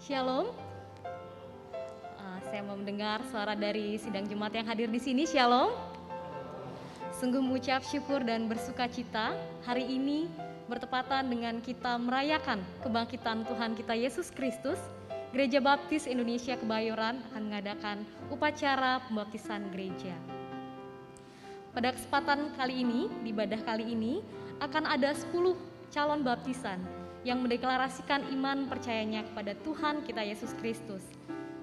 Shalom. Saya mau mendengar suara dari sidang jemaat yang hadir di sini. Shalom. Sungguh mengucap syukur dan bersuka cita hari ini bertepatan dengan kita merayakan kebangkitan Tuhan kita Yesus Kristus. Gereja Baptis Indonesia Kebayoran akan mengadakan upacara pembaptisan gereja. Pada kesempatan kali ini, di ibadah kali ini, akan ada 10 calon baptisan yang mendeklarasikan iman percayanya kepada Tuhan kita Yesus Kristus.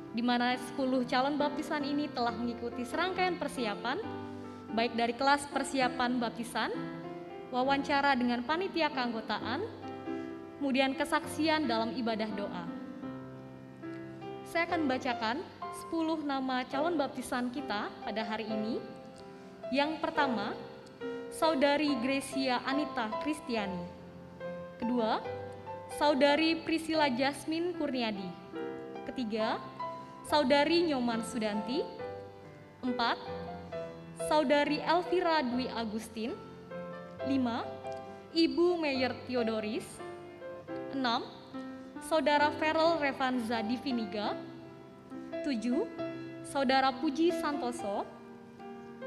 Di mana 10 calon baptisan ini telah mengikuti serangkaian persiapan, baik dari kelas persiapan baptisan, wawancara dengan panitia keanggotaan, kemudian kesaksian dalam ibadah doa. Saya akan membacakan 10 nama calon baptisan kita pada hari ini. Yang pertama, Saudari Gracia Anita Kristiani. Kedua, Saudari Priscilla Jasmine Kurniadi. Ketiga, Saudari Nyoman Sudanti. 4, Saudari Elvira Dwi Agustin. 5, Ibu Meyer Theodoris. 6, Saudara Ferel Revanza Diviniga. 7, Saudara Puji Santoso.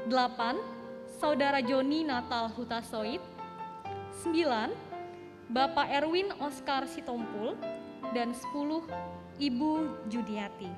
8, Saudara Joni Natal Hutasoid. 9, Bapak Erwin Oscar Sitompul. Dan 10, Ibu Judiati.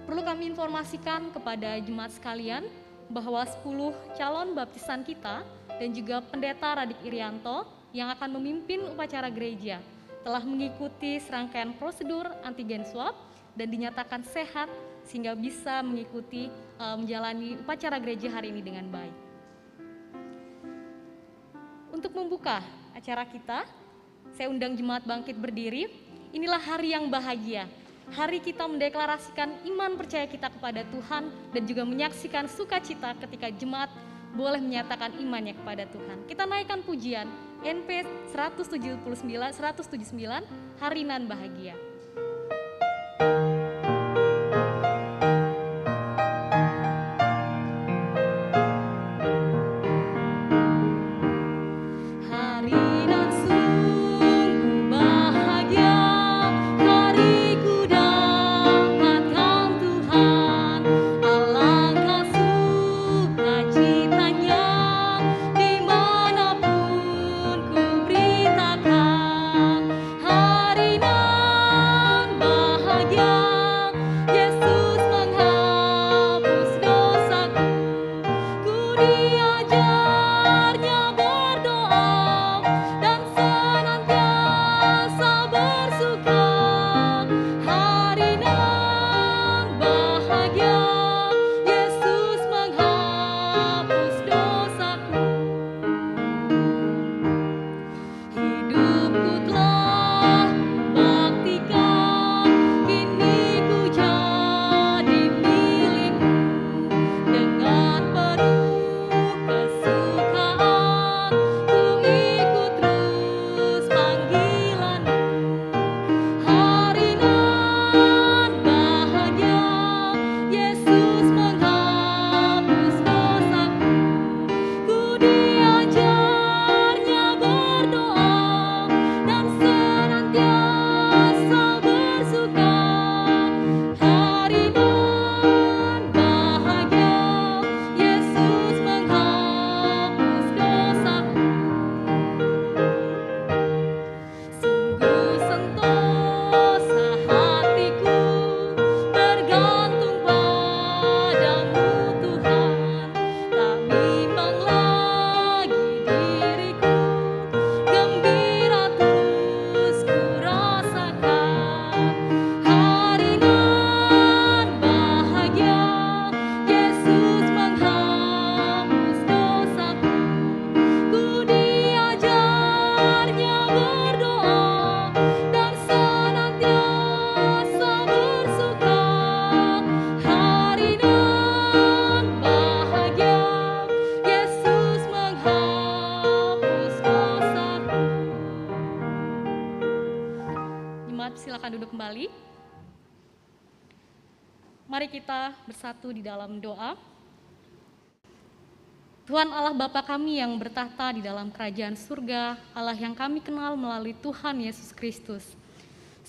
Perlu kami informasikan kepada jemaat sekalian bahwa 10 calon baptisan kita dan juga Pendeta Radik Irianto yang akan memimpin upacara gereja telah mengikuti serangkaian prosedur antigen swab dan dinyatakan sehat sehingga bisa mengikuti menjalani upacara gereja hari ini dengan baik. Untuk membuka acara kita, saya undang jemaat bangkit berdiri. Inilah hari yang bahagia. Hari kita mendeklarasikan iman percaya kita kepada Tuhan dan juga menyaksikan sukacita ketika jemaat boleh menyatakan imannya kepada Tuhan. Kita naikkan pujian NP 179, Hari Nan Bahagia. Silakan duduk kembali. Mari kita bersatu di dalam doa. Tuhan Allah Bapa kami yang bertahta di dalam kerajaan surga, Allah yang kami kenal melalui Tuhan Yesus Kristus.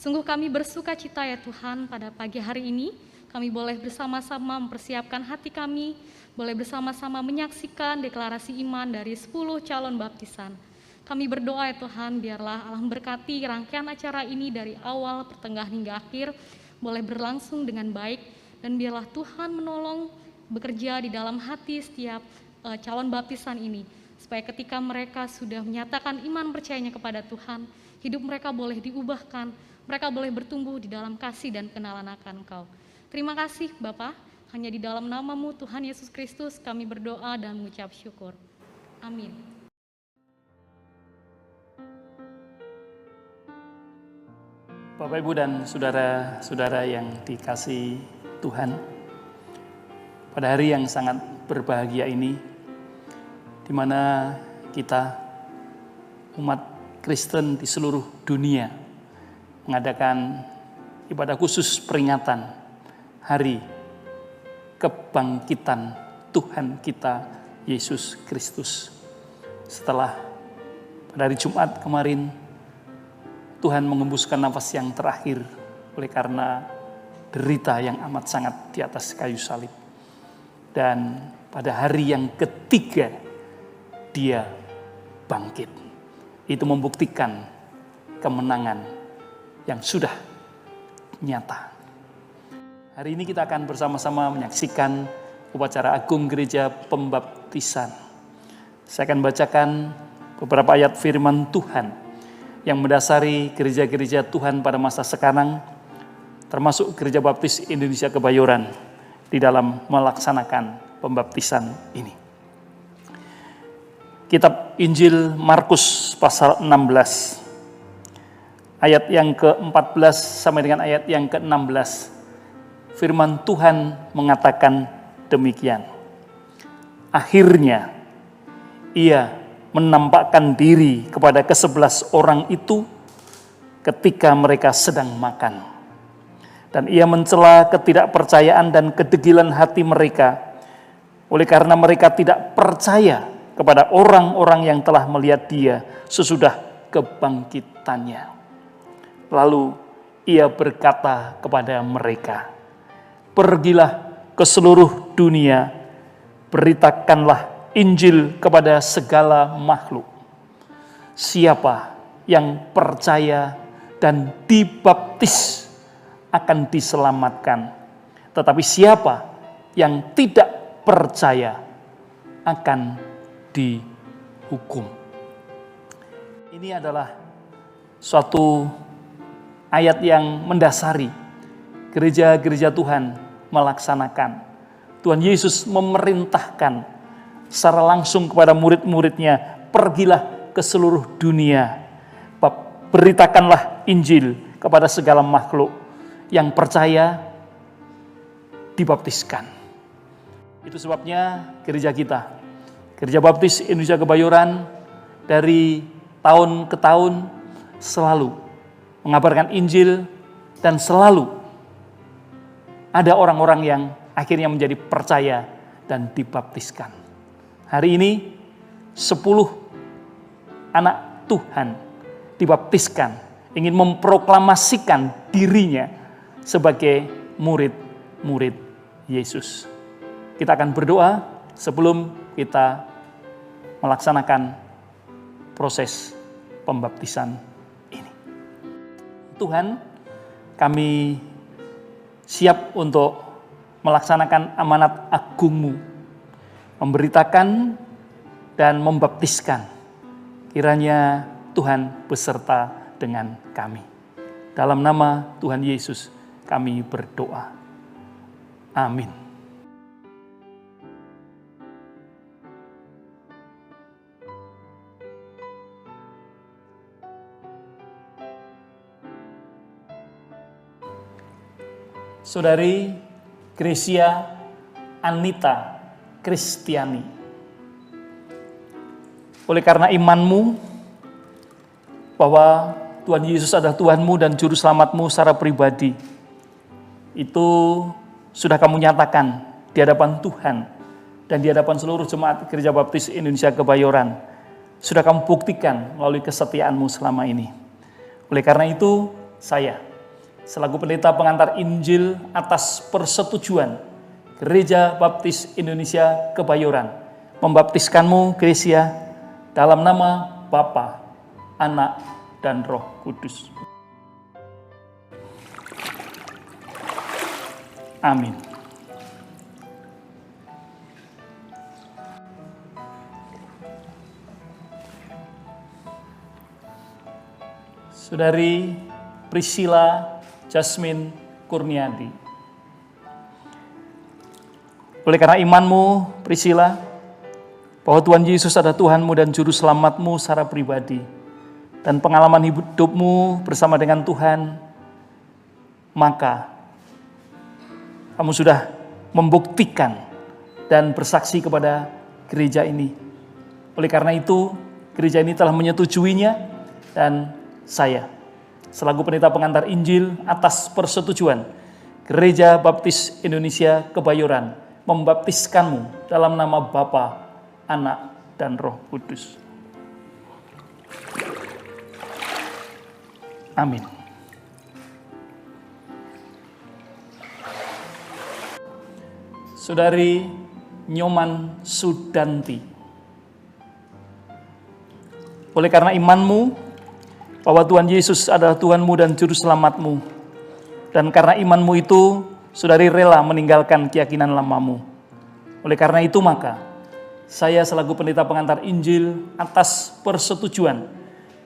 Sungguh kami bersuka cita ya Tuhan, pada pagi hari ini kami boleh bersama-sama mempersiapkan hati kami, boleh bersama-sama menyaksikan deklarasi iman dari 10 calon baptisan. Kami berdoa ya Tuhan, biarlah Allah memberkati rangkaian acara ini dari awal, pertengahan hingga akhir, boleh berlangsung dengan baik, dan biarlah Tuhan menolong bekerja di dalam hati setiap calon baptisan ini, supaya ketika mereka sudah menyatakan iman percayanya kepada Tuhan, hidup mereka boleh diubahkan, mereka boleh bertumbuh di dalam kasih dan kenalan akan Engkau. Terima kasih Bapa, hanya di dalam nama-Mu Tuhan Yesus Kristus kami berdoa dan mengucap syukur. Amin. Bapak, Ibu, dan saudara-saudara yang dikasihi Tuhan, pada hari yang sangat berbahagia ini, di mana kita umat Kristen di seluruh dunia mengadakan ibadah khusus peringatan Hari Kebangkitan Tuhan kita Yesus Kristus. Setelah pada hari Jumat kemarin Tuhan mengembuskan nafas yang terakhir oleh karena derita yang amat sangat di atas kayu salib. Dan pada hari yang ketiga Dia bangkit. Itu membuktikan kemenangan yang sudah nyata. Hari ini kita akan bersama-sama menyaksikan upacara agung gereja pembaptisan. Saya akan bacakan beberapa ayat firman Tuhan yang mendasari gereja-gereja Tuhan pada masa sekarang, termasuk Gereja Baptis Indonesia Kebayoran, di dalam melaksanakan pembaptisan ini. Kitab Injil Markus pasal 16, ayat yang ke-14 sampai dengan ayat yang ke-16, firman Tuhan mengatakan demikian. Akhirnya ia menampakkan diri kepada ke-11 orang itu ketika mereka sedang makan. Dan ia mencela ketidakpercayaan dan kedegilan hati mereka, oleh karena mereka tidak percaya kepada orang-orang yang telah melihat Dia sesudah kebangkitannya. Lalu ia berkata kepada mereka, "Pergilah ke seluruh dunia, beritakanlah Injil kepada segala makhluk. Siapa yang percaya dan dibaptis akan diselamatkan, tetapi siapa yang tidak percaya akan dihukum." Ini adalah suatu ayat yang mendasari gereja-gereja Tuhan melaksanakan. Tuhan Yesus memerintahkan secara langsung kepada murid-muridnya, "Pergilah ke seluruh dunia, beritakanlah Injil kepada segala makhluk. Yang percaya dibaptiskan." Itu sebabnya gereja kita, Gereja Baptis Indonesia Kebayoran, dari tahun ke tahun selalu mengabarkan Injil dan selalu ada orang-orang yang akhirnya menjadi percaya dan dibaptiskan. Hari ini 10 anak Tuhan dibaptiskan, ingin memproklamasikan dirinya sebagai murid-murid Yesus. Kita akan berdoa sebelum kita melaksanakan proses pembaptisan ini. Tuhan, kami siap untuk melaksanakan amanat agung-Mu, memberitakan dan membaptiskan. Kiranya Tuhan beserta dengan kami. Dalam nama Tuhan Yesus kami berdoa. Amin. Saudari Gracia Anita Kristiani, oleh karena imanmu bahwa Tuhan Yesus adalah Tuhanmu dan Juru Selamatmu secara pribadi, itu sudah kamu nyatakan di hadapan Tuhan dan di hadapan seluruh jemaat Gereja Baptis Indonesia Kebayoran. Sudah kamu buktikan melalui kesetiaanmu selama ini. Oleh karena itu, saya selaku pendeta pengantar Injil atas persetujuan Gereja Baptis Indonesia Kebayoran membaptiskanmu, Gresia, dalam nama Bapa, Anak, dan Roh Kudus. Amin. Saudari Priscilla Jasmine Kurniadi. Oleh karena imanmu, Priscilla, bahwa Tuhan Yesus adalah Tuhanmu dan Juru Selamatmu secara pribadi, dan pengalaman hidupmu bersama dengan Tuhan, maka kamu sudah membuktikan dan bersaksi kepada gereja ini. Oleh karena itu, gereja ini telah menyetujuinya, dan saya, selaku pendeta pengantar Injil atas persetujuan Gereja Baptis Indonesia Kebayoran, membaptiskanmu dalam nama Bapa, Anak, dan Roh Kudus. Amin. Saudari Nyoman Sudanti. Oleh karena imanmu bahwa Tuhan Yesus adalah Tuhanmu dan Juru Selamatmu, dan karena imanmu itu, saudari rela meninggalkan keyakinan lamamu. Oleh karena itu maka, saya selaku pendeta pengantar Injil atas persetujuan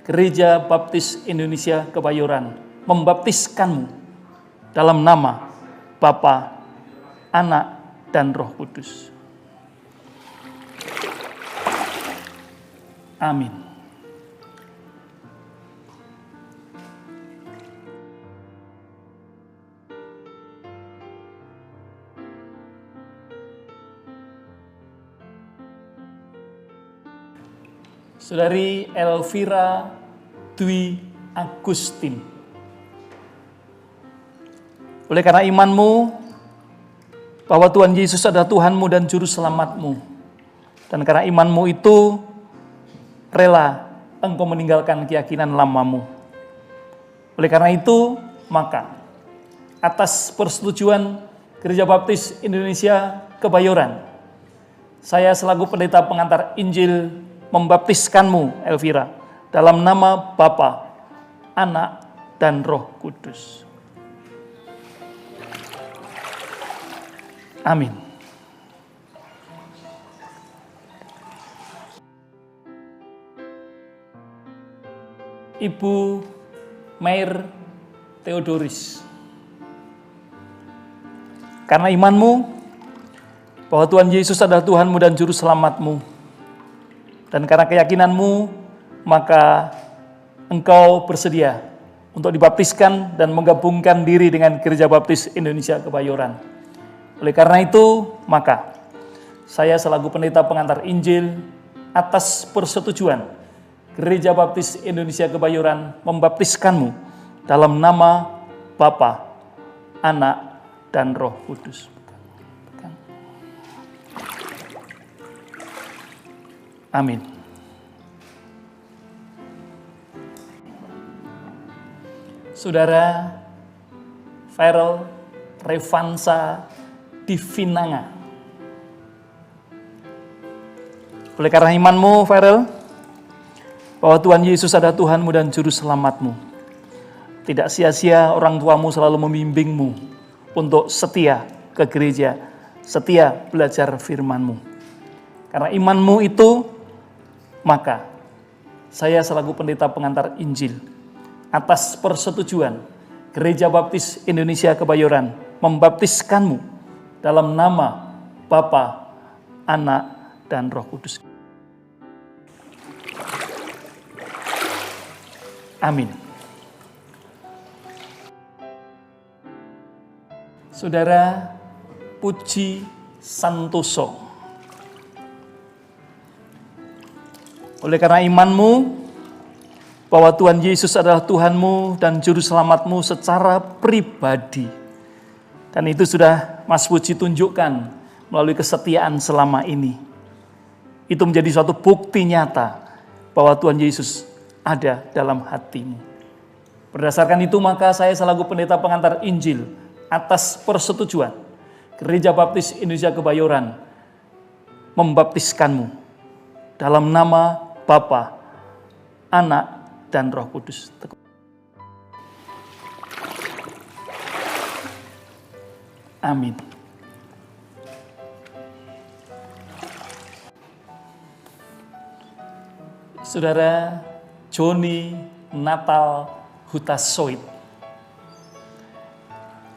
Gereja Baptis Indonesia Kebayoran membaptiskanmu dalam nama Bapa, Anak, dan Roh Kudus. Amin. Saudari Elvira Dwi Agustin. Oleh karena imanmu bahwa Tuhan Yesus adalah Tuhanmu dan Juru Selamatmu, dan karena imanmu itu rela engkau meninggalkan keyakinan lamamu. Oleh karena itu, maka atas persetujuan Gereja Baptis Indonesia Kebayoran, saya selaku pendeta pengantar Injil membaptiskanmu, Elvira, dalam nama Bapa, Anak, dan Roh Kudus. Amin. Ibu Mair Theodoris. Karena imanmu bahwa Tuhan Yesus adalah Tuhanmu dan Juru Selamatmu, dan karena keyakinanmu, maka engkau bersedia untuk dibaptiskan dan menggabungkan diri dengan Gereja Baptis Indonesia Kebayoran. Oleh karena itu, maka saya selaku pendeta pengantar Injil atas persetujuan Gereja Baptis Indonesia Kebayoran membaptiskanmu dalam nama Bapa, Anak, dan Roh Kudus. Amin. Saudara Farel Revansa Divinanga. Oleh karena imanmu, Farel, bahwa Tuhan Yesus adalah Tuhanmu dan Juru Selamatmu, tidak sia-sia orang tuamu selalu membimbingmu untuk setia ke gereja, setia belajar firman-Mu. Karena imanmu itu, maka saya selaku pendeta pengantar Injil atas persetujuan Gereja Baptis Indonesia Kebayoran membaptiskanmu dalam nama Bapa, Anak, dan Roh Kudus. Amin. Saudara Puji Santoso. Oleh karena imanmu bahwa Tuhan Yesus adalah Tuhanmu dan Juru Selamatmu secara pribadi, dan itu sudah Mas Puji tunjukkan melalui kesetiaan selama ini, itu menjadi suatu bukti nyata bahwa Tuhan Yesus ada dalam hatimu. Berdasarkan itu maka saya selaku pendeta pengantar Injil atas persetujuan Gereja Baptis Indonesia Kebayoran membaptiskanmu dalam nama Bapa, Anak, dan Roh Kudus. Amin. Saudara Joni Natal Hutasoid.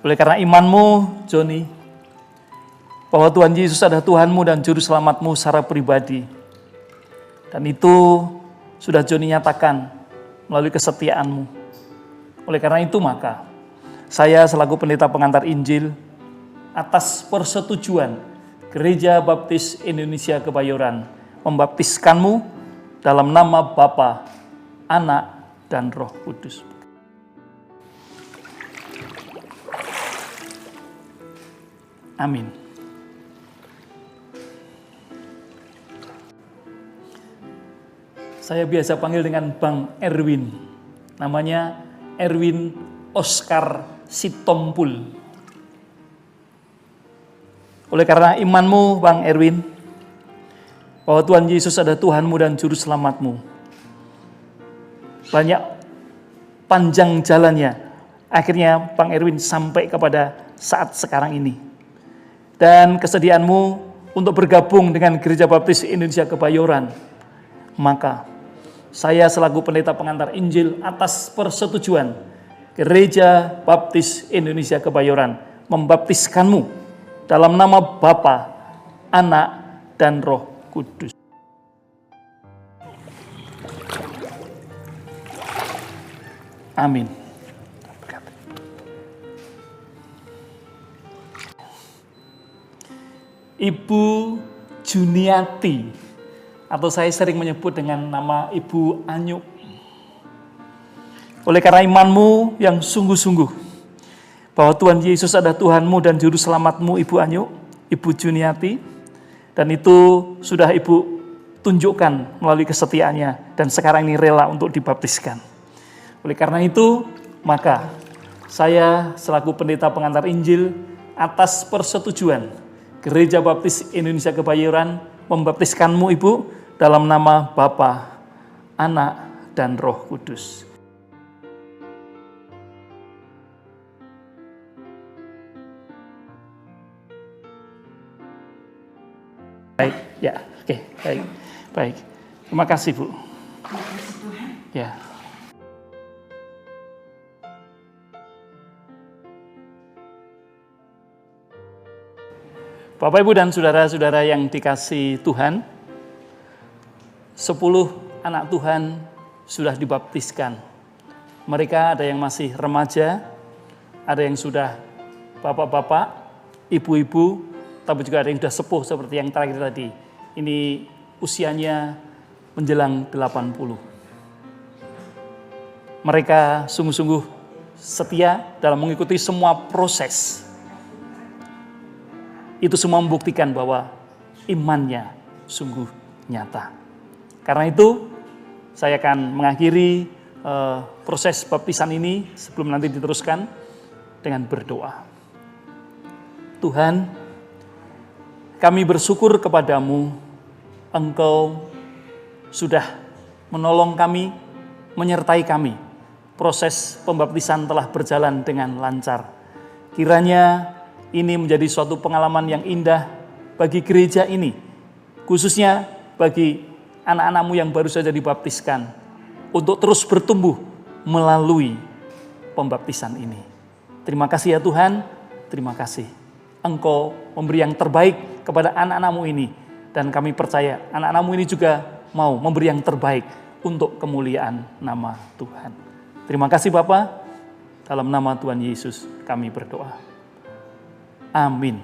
Oleh karena imanmu, Joni, bahwa Tuhan Yesus adalah Tuhanmu dan Juru Selamatmu secara pribadi. Dan itu sudah Joni nyatakan melalui kesetiaanmu. Oleh karena itu maka, saya selaku pendeta pengantar Injil, atas persetujuan Gereja Baptis Indonesia Kebayoran, membaptiskanmu dalam nama Bapa, Anak, dan Roh Kudus. Amin. Saya biasa panggil dengan Bang Erwin. Namanya Erwin Oscar Sitompul. Oleh karena imanmu, Bang Erwin, bahwa Tuhan Yesus adalah Tuhanmu dan Juru Selamatmu. Banyak panjang jalannya. Akhirnya Bang Erwin sampai kepada saat sekarang ini. Dan kesediaanmu untuk bergabung dengan Gereja Baptis Indonesia Kebayoran, maka saya selaku pendeta pengantar Injil atas persetujuan Gereja Baptis Indonesia Kebayoran membaptiskanmu dalam nama Bapa, Anak, dan Roh Kudus. Amin. Ibu Juniati, atau saya sering menyebut dengan nama Ibu Anyuk. Oleh karena imanmu yang sungguh-sungguh bahwa Tuhan Yesus adalah Tuhanmu dan Juru Selamatmu, Ibu Anyuk, Ibu Juniati, dan itu sudah Ibu tunjukkan melalui kesetiaannya dan sekarang ini rela untuk dibaptiskan. Oleh karena itu, maka saya selaku pendeta pengantar Injil atas persetujuan Gereja Baptis Indonesia Kebayoran membaptiskanmu, Ibu, dalam nama Bapa, Anak, dan Roh Kudus. Baik, ya, oke, baik. Terima kasih, Bu. Ya. Bapak, Ibu, dan saudara-saudara yang dikasihi Tuhan, 10 anak Tuhan sudah dibaptiskan. Mereka ada yang masih remaja, ada yang sudah bapak-bapak, ibu-ibu, tapi juga ada yang sudah sepuh seperti yang terakhir tadi. Ini usianya menjelang 80. Mereka sungguh-sungguh setia dalam mengikuti semua proses. Itu semua membuktikan bahwa imannya sungguh nyata. Karena itu, saya akan mengakhiri proses baptisan ini sebelum nanti diteruskan dengan berdoa. Tuhan, kami bersyukur kepadamu, Engkau sudah menolong kami, menyertai kami. Proses pembaptisan telah berjalan dengan lancar. Kiranya ini menjadi suatu pengalaman yang indah bagi gereja ini, khususnya bagi anak-anakmu yang baru saja dibaptiskan, untuk terus bertumbuh melalui pembaptisan ini. Terima kasih ya Tuhan, terima kasih. Engkau memberi yang terbaik kepada anak-anakmu ini, dan kami percaya anak-anakmu ini juga mau memberi yang terbaik untuk kemuliaan nama Tuhan. Terima kasih Bapa, dalam nama Tuhan Yesus kami berdoa. Amin.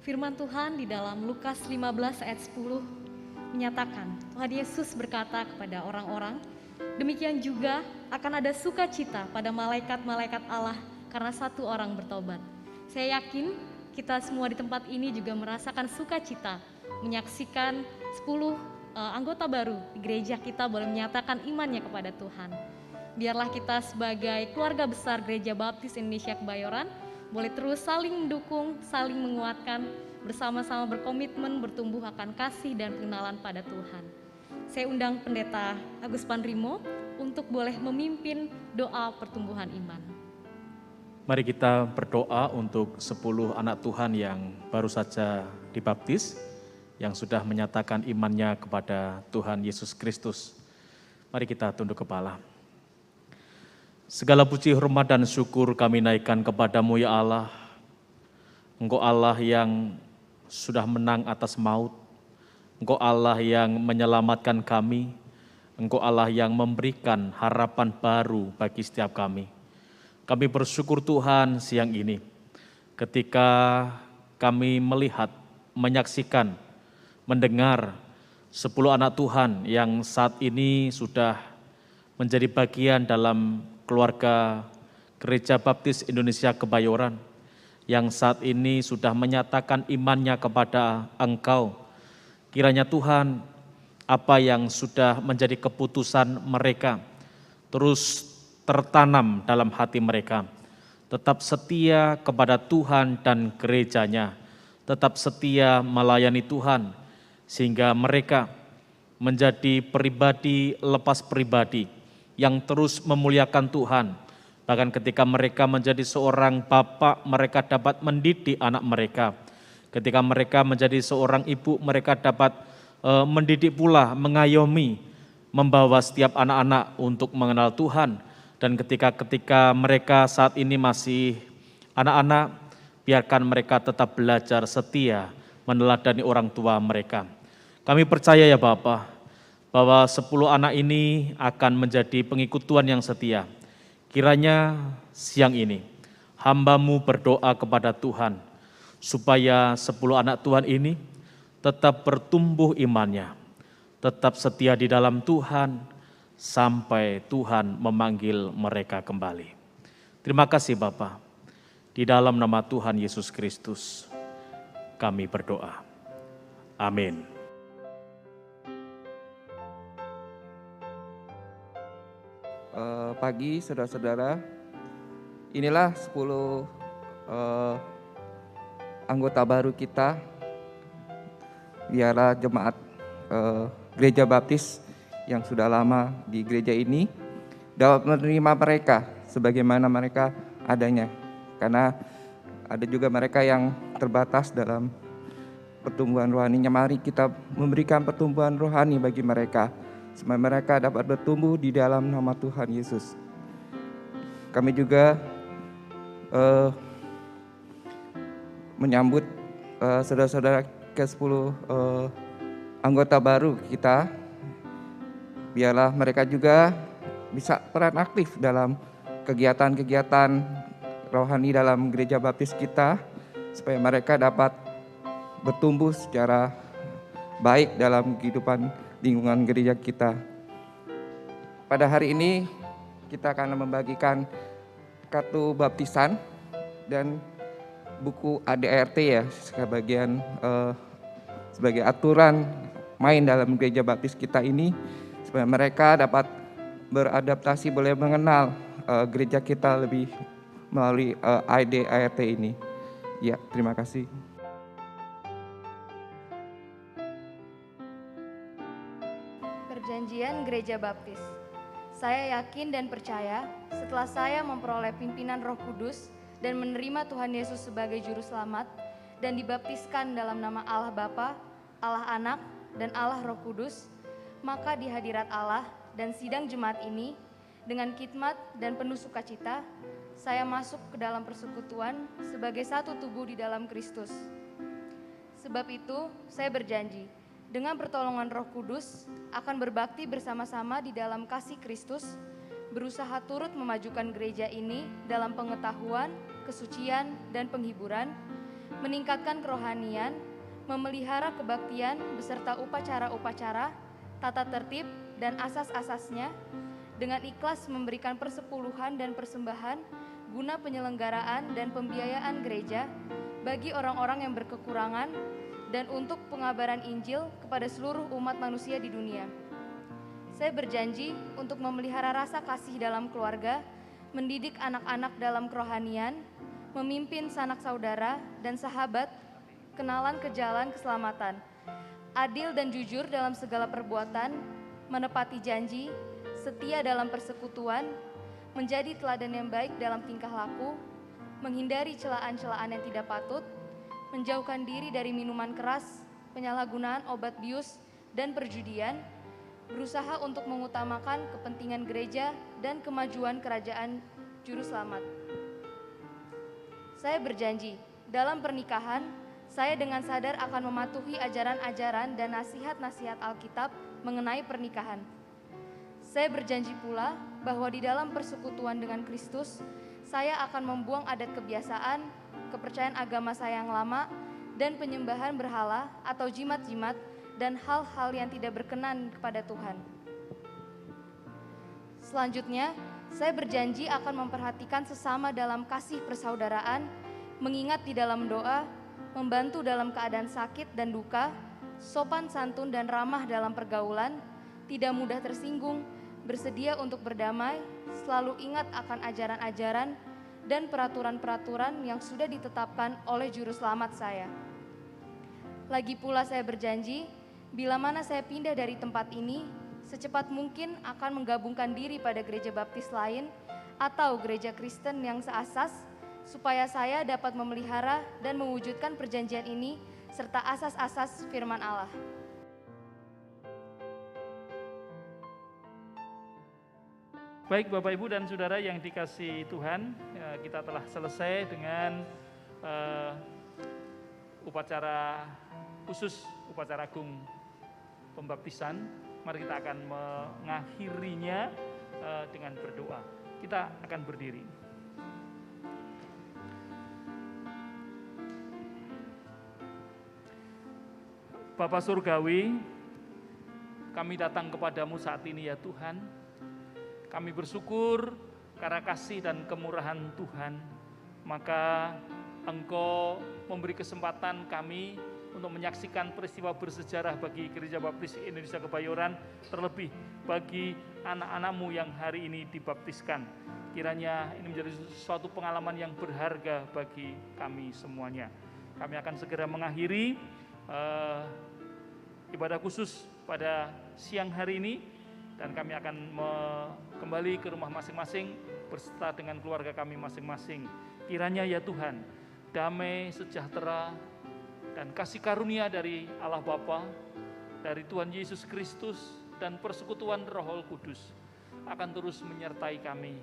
Firman Tuhan di dalam Lukas 15 ayat 10 menyatakan, Tuhan Yesus berkata kepada orang-orang, demikian juga akan ada sukacita pada malaikat-malaikat Allah karena satu orang bertobat. Saya yakin kita semua di tempat ini juga merasakan sukacita menyaksikan 10 anggota baru di gereja kita boleh menyatakan imannya kepada Tuhan. Biarlah kita sebagai keluarga besar Gereja Baptis Indonesia Kebayoran boleh terus saling mendukung, saling menguatkan, bersama-sama berkomitmen bertumbuh akan kasih dan pengenalan pada Tuhan. Saya undang Pendeta Agus Pandrimo untuk boleh memimpin doa pertumbuhan iman. Mari kita berdoa untuk 10 anak Tuhan yang baru saja dibaptis, yang sudah menyatakan imannya kepada Tuhan Yesus Kristus. Mari kita tunduk kepala. Segala puji, hormat, dan syukur kami naikkan kepadamu ya Allah. Engkau Allah yang sudah menang atas maut. Engkau Allah yang menyelamatkan kami. Engkau Allah yang memberikan harapan baru bagi setiap kami. Kami bersyukur Tuhan siang ini ketika kami melihat, menyaksikan, mendengar 10 anak Tuhan yang saat ini sudah menjadi bagian dalam keluarga Gereja Baptis Indonesia Kebayoran yang saat ini sudah menyatakan imannya kepada Engkau. Kiranya Tuhan, apa yang sudah menjadi keputusan mereka terus tertanam dalam hati mereka. Tetap setia kepada Tuhan dan gerejanya, tetap setia melayani Tuhan, sehingga mereka menjadi pribadi lepas pribadi yang terus memuliakan Tuhan. Bahkan ketika mereka menjadi seorang bapak, mereka dapat mendidik anak mereka. Ketika mereka menjadi seorang ibu, mereka dapat mendidik pula, mengayomi, membawa setiap anak-anak untuk mengenal Tuhan. Dan ketika mereka saat ini masih anak-anak, biarkan mereka tetap belajar setia, meneladani orang tua mereka. Kami percaya ya Bapa, bahwa 10 anak ini akan menjadi pengikut Tuhan yang setia. Kiranya siang ini, hamba-Mu berdoa kepada Tuhan, supaya 10 anak Tuhan ini tetap bertumbuh imannya, tetap setia di dalam Tuhan, sampai Tuhan memanggil mereka kembali. Terima kasih Bapa. Di dalam nama Tuhan Yesus Kristus, kami berdoa. Amin. Pagi saudara-saudara, inilah 10 anggota baru kita, ialah jemaat Gereja Baptis yang sudah lama di gereja ini, dapat menerima mereka sebagaimana mereka adanya. Karena ada juga mereka yang terbatas dalam pertumbuhan rohaninya. Mari kita memberikan pertumbuhan rohani bagi mereka, supaya mereka dapat bertumbuh di dalam nama Tuhan Yesus. Kami juga menyambut saudara-saudara ke-10 anggota baru kita. Biarlah mereka juga bisa peran aktif dalam kegiatan-kegiatan rohani dalam gereja baptis kita, supaya mereka dapat bertumbuh secara baik dalam kehidupan lingkungan gereja kita. Pada hari ini kita akan membagikan kartu baptisan dan buku ADRT ya, sebagai aturan main dalam gereja baptis kita ini, supaya mereka dapat beradaptasi, boleh mengenal gereja kita lebih melalui ADRT ini. Ya, terima kasih. Perjanjian Gereja Baptis. Saya yakin dan percaya setelah saya memperoleh pimpinan Roh Kudus dan menerima Tuhan Yesus sebagai Juru Selamat dan dibaptiskan dalam nama Allah Bapa, Allah Anak, dan Allah Roh Kudus, maka di hadirat Allah dan sidang jemaat ini, dengan khidmat dan penuh sukacita, saya masuk ke dalam persekutuan sebagai satu tubuh di dalam Kristus. Sebab itu, saya berjanji, dengan pertolongan Roh Kudus, akan berbakti bersama-sama di dalam kasih Kristus, berusaha turut memajukan gereja ini dalam pengetahuan, kesucian, dan penghiburan, meningkatkan kerohanian, memelihara kebaktian beserta upacara-upacara, tata tertib, dan asas-asasnya, dengan ikhlas memberikan persepuluhan dan persembahan guna penyelenggaraan dan pembiayaan gereja bagi orang-orang yang berkekurangan, dan untuk pengabaran Injil kepada seluruh umat manusia di dunia. Saya berjanji untuk memelihara rasa kasih dalam keluarga, mendidik anak-anak dalam kerohanian, memimpin sanak saudara dan sahabat, kenalan ke jalan keselamatan, adil dan jujur dalam segala perbuatan, menepati janji, setia dalam persekutuan, menjadi teladan yang baik dalam tingkah laku, menghindari celaan-celaan yang tidak patut, menjauhkan diri dari minuman keras, penyalahgunaan obat bius, dan perjudian, berusaha untuk mengutamakan kepentingan gereja dan kemajuan kerajaan Juru Selamat. Saya berjanji, dalam pernikahan, saya dengan sadar akan mematuhi ajaran-ajaran dan nasihat-nasihat Alkitab mengenai pernikahan. Saya berjanji pula bahwa di dalam persekutuan dengan Kristus, saya akan membuang adat kebiasaan, kepercayaan agama saya yang lama, dan penyembahan berhala atau jimat-jimat dan hal-hal yang tidak berkenan kepada Tuhan. Selanjutnya, saya berjanji akan memperhatikan sesama dalam kasih persaudaraan, mengingat di dalam doa, membantu dalam keadaan sakit dan duka, sopan santun dan ramah dalam pergaulan, tidak mudah tersinggung, bersedia untuk berdamai, selalu ingat akan ajaran-ajaran dan peraturan-peraturan yang sudah ditetapkan oleh Juru Selamat saya. Lagi pula saya berjanji, bila mana saya pindah dari tempat ini, secepat mungkin akan menggabungkan diri pada gereja baptis lain atau gereja Kristen yang seasas, supaya saya dapat memelihara dan mewujudkan perjanjian ini serta asas-asas firman Allah. Baik Bapak Ibu dan Saudara yang dikasihi Tuhan, kita telah selesai dengan upacara khusus, upacara agung pembaptisan. Mari kita akan mengakhirinya dengan berdoa. Kita akan berdiri. Bapa Surgawi, kami datang kepadamu saat ini ya Tuhan. Kami bersyukur karena kasih dan kemurahan Tuhan, maka Engkau memberi kesempatan kami untuk menyaksikan peristiwa bersejarah bagi Gereja Baptis Indonesia Kebayoran, terlebih bagi anak-anak-Mu yang hari ini dibaptiskan. Kiranya ini menjadi suatu pengalaman yang berharga bagi kami semuanya. Kami akan segera mengakhiri ibadah khusus pada siang hari ini, dan kami akan kembali ke rumah masing-masing berserta dengan keluarga kami masing-masing. Kiranya ya Tuhan, damai, sejahtera, dan kasih karunia dari Allah Bapa, dari Tuhan Yesus Kristus, dan persekutuan Roh Kudus akan terus menyertai kami,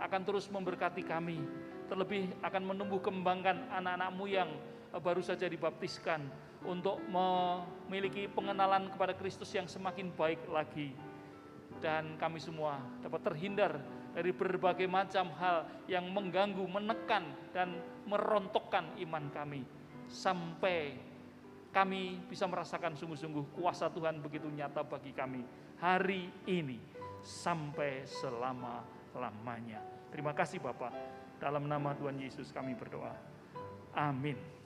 akan terus memberkati kami, terlebih akan menumbuh kembangkan anak-anak-Mu yang baru saja dibaptiskan untuk memiliki pengenalan kepada Kristus yang semakin baik lagi. Dan kami semua dapat terhindar dari berbagai macam hal yang mengganggu, menekan, dan merontokkan iman kami, sampai kami bisa merasakan sungguh-sungguh kuasa Tuhan begitu nyata bagi kami hari ini sampai selama-lamanya. Terima kasih Bapa, dalam nama Tuhan Yesus kami berdoa. Amin.